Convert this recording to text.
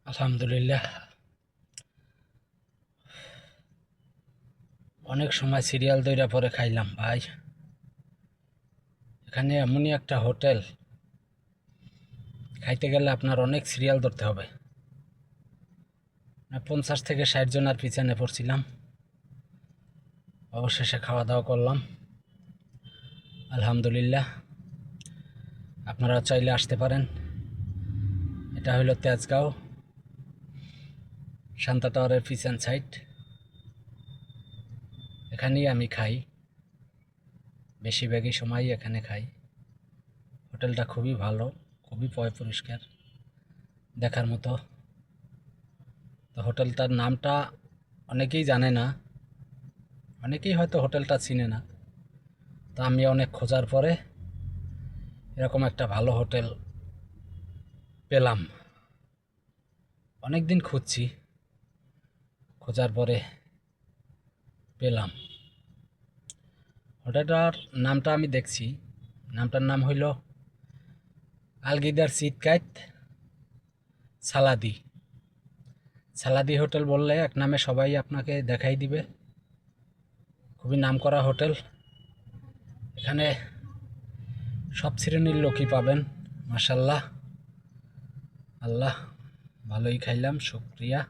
আলহামদুলিল্লাহ। অনেক সময় সিরিয়াল দইরা পরে খাইলাম ভাই। এখানে এমনই একটা হোটেল, খাইতে গেলে আপনার অনেক সিরিয়াল ধরতে হবে। 50 থেকে 60 জনের পিছনে পড়ছিলাম। অবশেষে খাওয়া দাওয়া করলাম, আলহামদুলিল্লাহ। আপনারা চাইলে আসতে পারেন। এটা হলো তেজগাঁও শান্তা টাওয়ারের পিছন সাইড। এখানেই আমি খাই, বেশিরভাগই সময়ই এখানে খাই। হোটেলটা খুবই ভালো, খুবই পরিষ্কার, দেখার মতো। তো হোটেলটার নামটা অনেকেই জানে না, অনেকেই হয়তো হোটেলটা চিনে না। তা আমি অনেক খোঁজার পরে এরকম একটা ভালো হোটেল পেলাম। অনেক দিন খুঁজছি, খোঁজার পরে পেলাম। হোটেলটার নামটা আমি দেখছি, নামটার নাম হইল আলগিদার সিটকাইত সালাদি। সালাদি হোটেল বললে এক নামে সবাই আপনাকে দেখাই দিবে। খুবই নামকরা হোটেল। এখানে সব শ্রেণীর লোকই পাবেন, মাশাল্লাহ। আল্লাহ, ভালোই খাইলাম, শুকরিয়া।